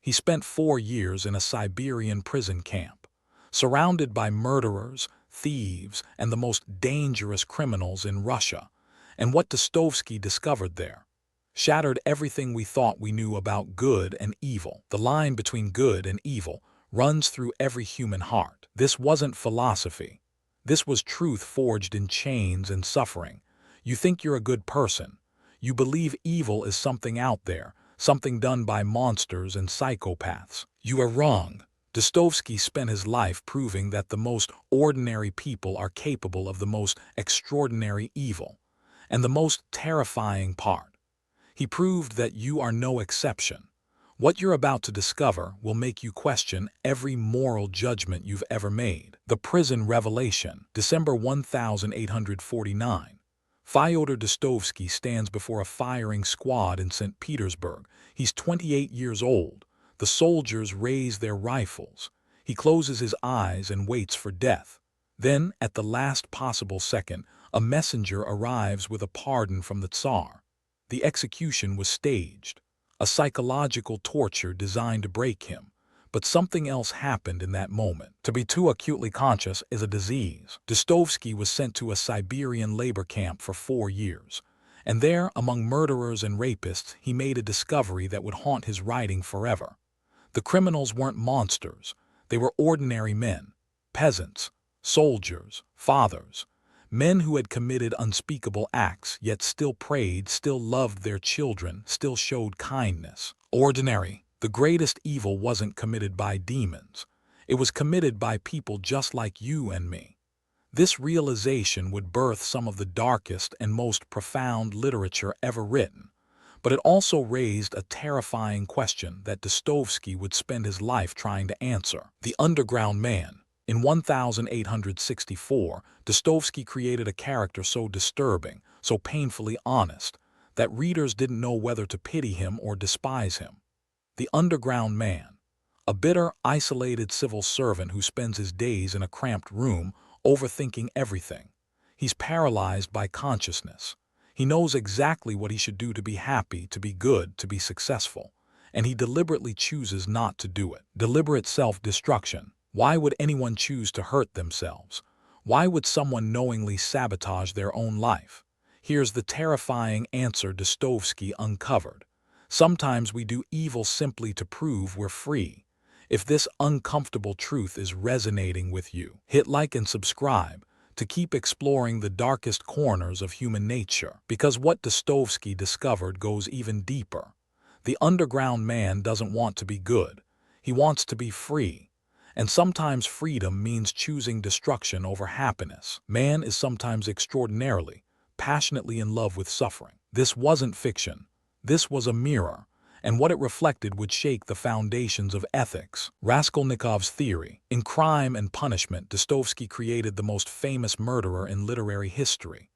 He spent 4 years in a Siberian prison camp, surrounded by murderers, thieves, and the most dangerous criminals in Russia. And what Dostoevsky discovered there shattered everything we thought we knew about good and evil. The line between good and evil runs through every human heart. This wasn't philosophy. This was truth forged in chains and suffering. You think you're a good person. You believe evil is something out there, something done by monsters and psychopaths. You are wrong. Dostoevsky spent his life proving that the most ordinary people are capable of the most extraordinary evil. And the most terrifying part, he proved that you are no exception. What you're about to discover will make you question every moral judgment you've ever made. The Prison Revelation, December 1849. Fyodor Dostoevsky stands before a firing squad in St. Petersburg. He's 28 years old. The soldiers raise their rifles. He closes his eyes and waits for death. Then, at the last possible second, a messenger arrives with a pardon from the Tsar. The execution was staged, a psychological torture designed to break him. But something else happened in that moment. To be too acutely conscious is a disease. Dostoevsky was sent to a Siberian labor camp for 4 years. And there, among murderers and rapists, he made a discovery that would haunt his writing forever. The criminals weren't monsters. They were ordinary men, peasants, soldiers, fathers, men who had committed unspeakable acts, yet still prayed, still loved their children, still showed kindness. Ordinary. The greatest evil wasn't committed by demons. It was committed by people just like you and me. This realization would birth some of the darkest and most profound literature ever written. But it also raised a terrifying question that Dostoevsky would spend his life trying to answer. The underground man. In 1864, Dostoevsky created a character so disturbing, so painfully honest, that readers didn't know whether to pity him or despise him. The underground man, a bitter, isolated civil servant who spends his days in a cramped room, overthinking everything. He's paralyzed by consciousness. He knows exactly what he should do to be happy, to be good, to be successful. And he deliberately chooses not to do it. Deliberate self-destruction. Why would anyone choose to hurt themselves? Why would someone knowingly sabotage their own life? Here's the terrifying answer Dostoevsky uncovered. Sometimes we do evil simply to prove we're free. If this uncomfortable truth is resonating with you, hit like and subscribe to keep exploring the darkest corners of human nature. Because what Dostoevsky discovered goes even deeper. The underground man doesn't want to be good. He wants to be free. And sometimes freedom means choosing destruction over happiness. Man is sometimes extraordinarily, passionately in love with suffering. This wasn't fiction. This was a mirror, and what it reflected would shake the foundations of ethics. Raskolnikov's theory. In Crime and Punishment, Dostoevsky created the most famous murderer in literary history,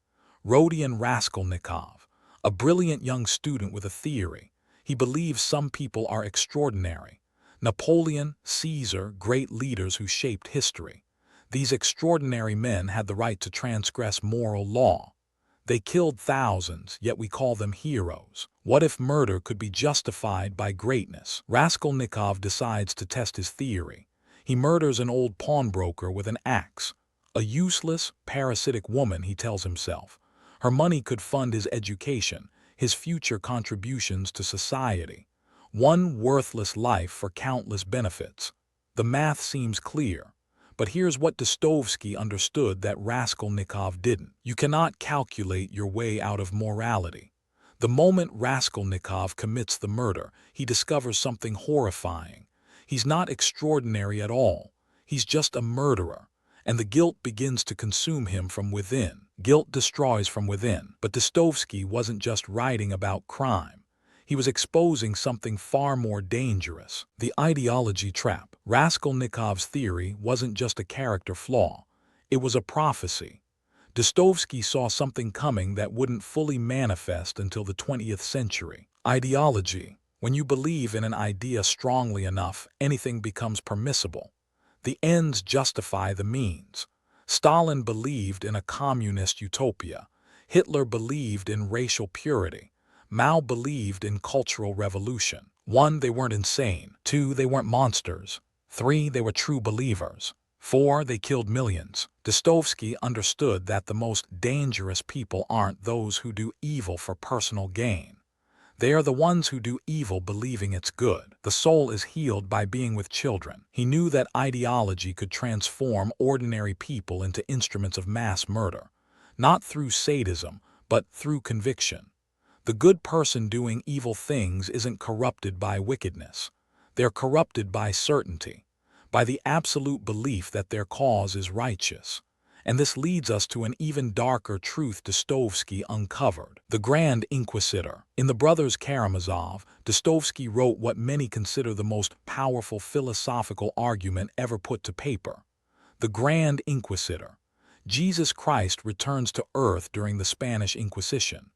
Rodion Raskolnikov, a brilliant young student with a theory. He believes some people are extraordinary. Napoleon, Caesar, great leaders who shaped history. These extraordinary men had the right to transgress moral law. They killed thousands, yet we call them heroes. What if murder could be justified by greatness? Raskolnikov decides to test his theory. He murders an old pawnbroker with an axe. A useless, parasitic woman, he tells himself. Her money could fund his education, his future contributions to society. One worthless life for countless benefits. The math seems clear. But here's what Dostoevsky understood that Raskolnikov didn't. You cannot calculate your way out of morality. The moment Raskolnikov commits the murder, he discovers something horrifying. He's not extraordinary at all. He's just a murderer. And the guilt begins to consume him from within. Guilt destroys from within. But Dostoevsky wasn't just writing about crime. He was exposing something far more dangerous. The ideology trap. Raskolnikov's theory wasn't just a character flaw. It was a prophecy. Dostoevsky saw something coming that wouldn't fully manifest until the 20th century. Ideology. When you believe in an idea strongly enough, anything becomes permissible. The ends justify the means. Stalin believed in a communist utopia. Hitler believed in racial purity. Mao believed in cultural revolution. 1. They weren't insane. 2. They weren't monsters. 3. They were true believers. 4. They killed millions. Dostoevsky understood that the most dangerous people aren't those who do evil for personal gain. They are the ones who do evil believing it's good. The soul is healed by being with children. He knew that ideology could transform ordinary people into instruments of mass murder, not through sadism, but through conviction. The good person doing evil things isn't corrupted by wickedness. They're corrupted by certainty, by the absolute belief that their cause is righteous. And this leads us to an even darker truth Dostoevsky uncovered: the Grand Inquisitor. In The Brothers Karamazov, Dostoevsky wrote what many consider the most powerful philosophical argument ever put to paper. The Grand Inquisitor. Jesus Christ returns to earth during the Spanish Inquisition.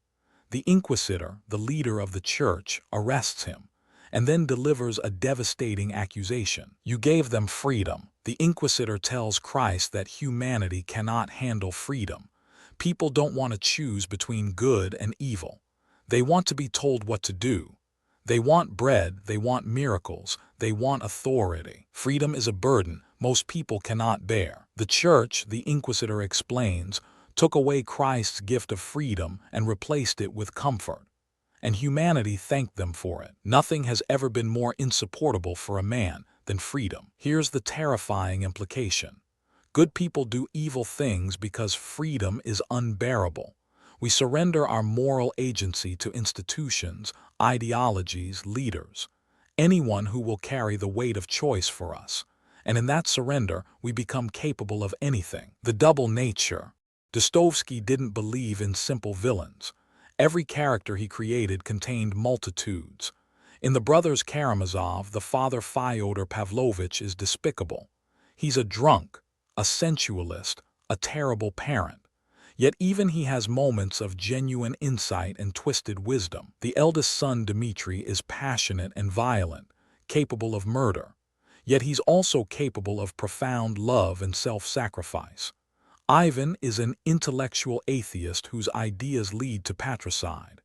The Inquisitor, the leader of the church, arrests him, and then delivers a devastating accusation. You gave them freedom. The Inquisitor tells Christ that humanity cannot handle freedom. People don't want to choose between good and evil. They want to be told what to do. They want bread, they want miracles, they want authority. Freedom is a burden most people cannot bear. The church, the Inquisitor explains, took away Christ's gift of freedom and replaced it with comfort. And humanity thanked them for it. Nothing has ever been more insupportable for a man than freedom. Here's the terrifying implication. Good people do evil things because freedom is unbearable. We surrender our moral agency to institutions, ideologies, leaders, anyone who will carry the weight of choice for us. And in that surrender, we become capable of anything. The double nature. Dostoevsky didn't believe in simple villains. Every character he created contained multitudes. In The Brothers Karamazov, the father Fyodor Pavlovich is despicable. He's a drunk, a sensualist, a terrible parent. Yet even he has moments of genuine insight and twisted wisdom. The eldest son Dmitri is passionate and violent, capable of murder. Yet he's also capable of profound love and self-sacrifice. Ivan is an intellectual atheist whose ideas lead to patricide.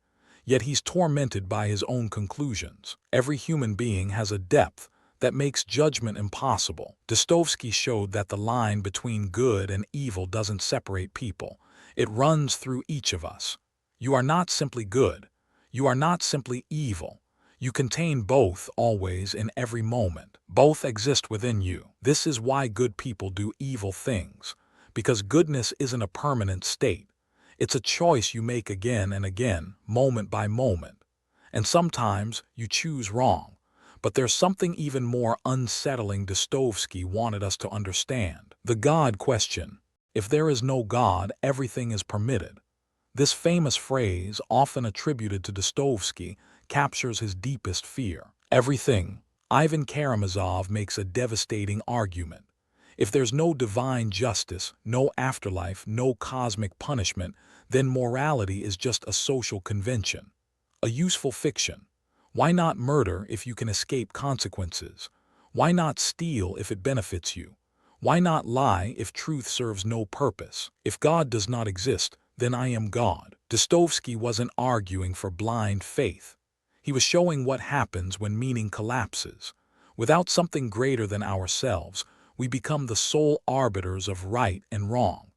Yet he's tormented by his own conclusions. Every human being has a depth that makes judgment impossible. Dostoevsky showed that the line between good and evil doesn't separate people. It runs through each of us. You are not simply good. You are not simply evil. You contain both always in every moment. Both exist within you. This is why good people do evil things. Because goodness isn't a permanent state. It's a choice you make again and again, moment by moment. And sometimes you choose wrong. But there's something even more unsettling Dostoevsky wanted us to understand. The God question. If there is no God, everything is permitted. This famous phrase, often attributed to Dostoevsky, captures his deepest fear. Everything. Ivan Karamazov makes a devastating argument. If there's no divine justice, no afterlife, no cosmic punishment, then morality is just a social convention, a useful fiction. Why not murder if you can escape consequences? Why not steal if it benefits you? Why not lie if truth serves no purpose? If God does not exist, then I am God. Dostoevsky wasn't arguing for blind faith. He was showing what happens when meaning collapses. Without something greater than ourselves, we become the sole arbiters of right and wrong.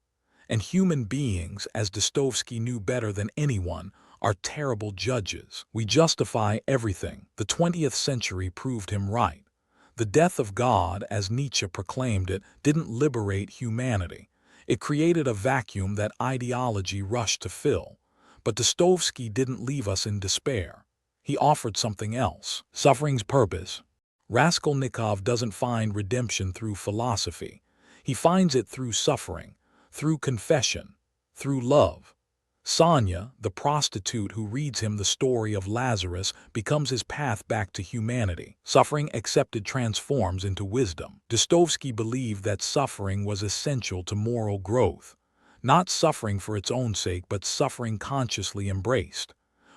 And human beings, as Dostoevsky knew better than anyone, are terrible judges. We justify everything. The 20th century proved him right. The death of God, as Nietzsche proclaimed it, didn't liberate humanity. It created a vacuum that ideology rushed to fill. But Dostoevsky didn't leave us in despair. He offered something else. Suffering's purpose. Raskolnikov doesn't find redemption through philosophy. He finds it through suffering, through confession, through love. Sonia, the prostitute who reads him the story of Lazarus, becomes his path back to humanity. Suffering accepted transforms into wisdom. Dostoevsky believed that suffering was essential to moral growth. Not suffering for its own sake, but suffering consciously embraced.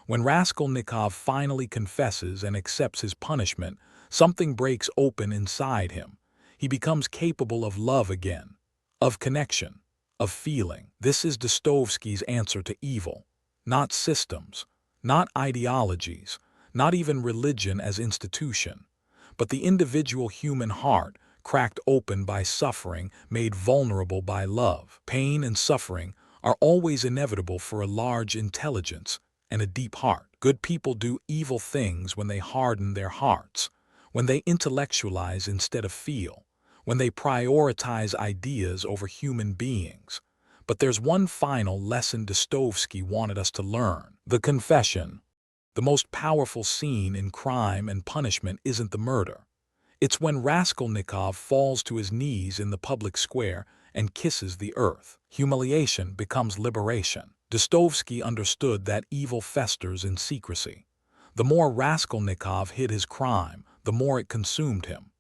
When Raskolnikov finally confesses and accepts his punishment, something breaks open inside him. He becomes capable of love again, of connection, of feeling. This is Dostoevsky's answer to evil. Not systems, not ideologies, not even religion as institution, but the individual human heart cracked open by suffering, made vulnerable by love. Pain and suffering are always inevitable for a large intelligence and a deep heart. Good people do evil things when they harden their hearts, when they intellectualize instead of feel, when they prioritize ideas over human beings. But there's one final lesson Dostoevsky wanted us to learn: the confession. The most powerful scene in Crime and Punishment isn't the murder. It's when Raskolnikov falls to his knees in the public square and kisses the earth. Humiliation becomes liberation. Dostoevsky understood that evil festers in secrecy. The more Raskolnikov hid his crime, the more it consumed him.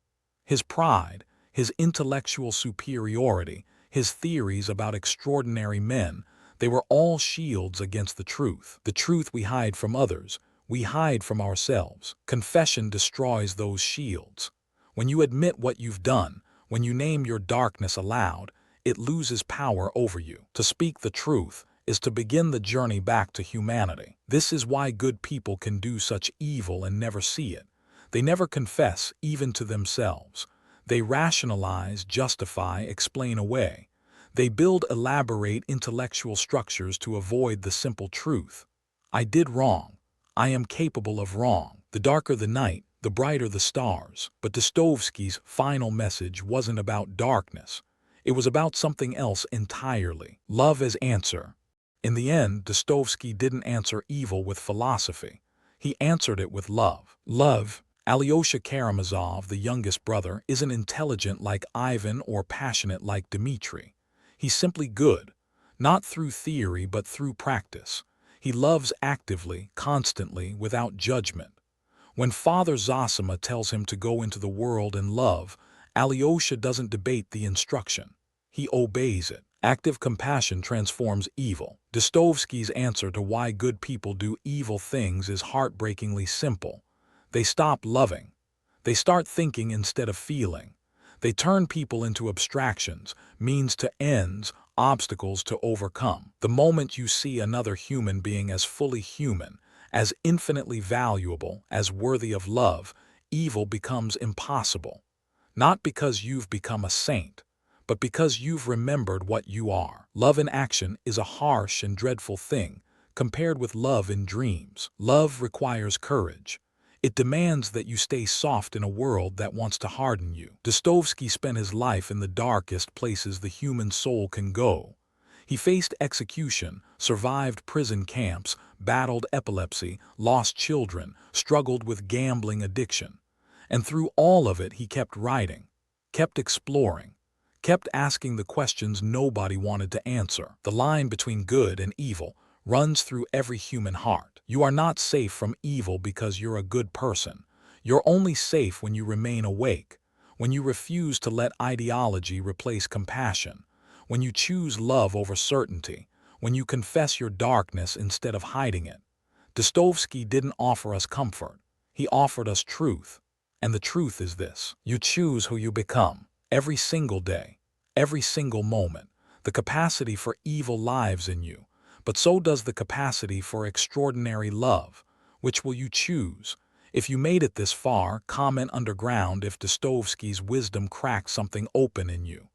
His pride, his intellectual superiority, his theories about extraordinary men, they were all shields against the truth we hide from others, we hide from ourselves. Confession destroys those shields. When you admit what you've done, when you name your darkness aloud, it loses power over you. To speak the truth is to begin the journey back to humanity. This is why good people can do such evil and never see it. They never confess, even to themselves. They rationalize, justify, explain away. They build elaborate intellectual structures to avoid the simple truth. I did wrong. I am capable of wrong. The darker the night, the brighter the stars. But Dostoevsky's final message wasn't about darkness. It was about something else entirely. Love as answer. In the end, Dostoevsky didn't answer evil with philosophy. He answered it with love. Love. Alyosha Karamazov, the youngest brother, isn't intelligent like Ivan or passionate like Dmitri. He's simply good, not through theory but through practice. He loves actively, constantly, without judgment. When Father Zosima tells him to go into the world and love, Alyosha doesn't debate the instruction. He obeys it. Active compassion transforms evil. Dostoevsky's answer to why good people do evil things is heartbreakingly simple. They stop loving. They start thinking instead of feeling. They turn people into abstractions, means to ends, obstacles to overcome. The moment you see another human being as fully human, as infinitely valuable, as worthy of love, evil becomes impossible. Not because you've become a saint, but because you've remembered what you are. Love in action is a harsh and dreadful thing compared with love in dreams. Love requires courage. It demands that you stay soft in a world that wants to harden you. Dostoevsky spent his life in the darkest places the human soul can go. He faced execution, survived prison camps, battled epilepsy, lost children, struggled with gambling addiction. And through all of it, he kept writing, kept exploring, kept asking the questions nobody wanted to answer. The line between good and evil runs through every human heart. You are not safe from evil because you're a good person. You're only safe when you remain awake, when you refuse to let ideology replace compassion, when you choose love over certainty, when you confess your darkness instead of hiding it. Dostoevsky didn't offer us comfort. He offered us truth. And the truth is this: you choose who you become, every single day, every single moment. The capacity for evil lives in you, but so does the capacity for extraordinary love. Which will you choose? If you made it this far, comment underground if Dostoevsky's wisdom cracked something open in you.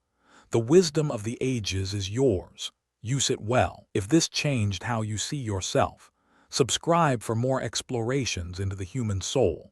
The wisdom of the ages is yours. Use it well. If this changed how you see yourself, subscribe for more explorations into the human soul.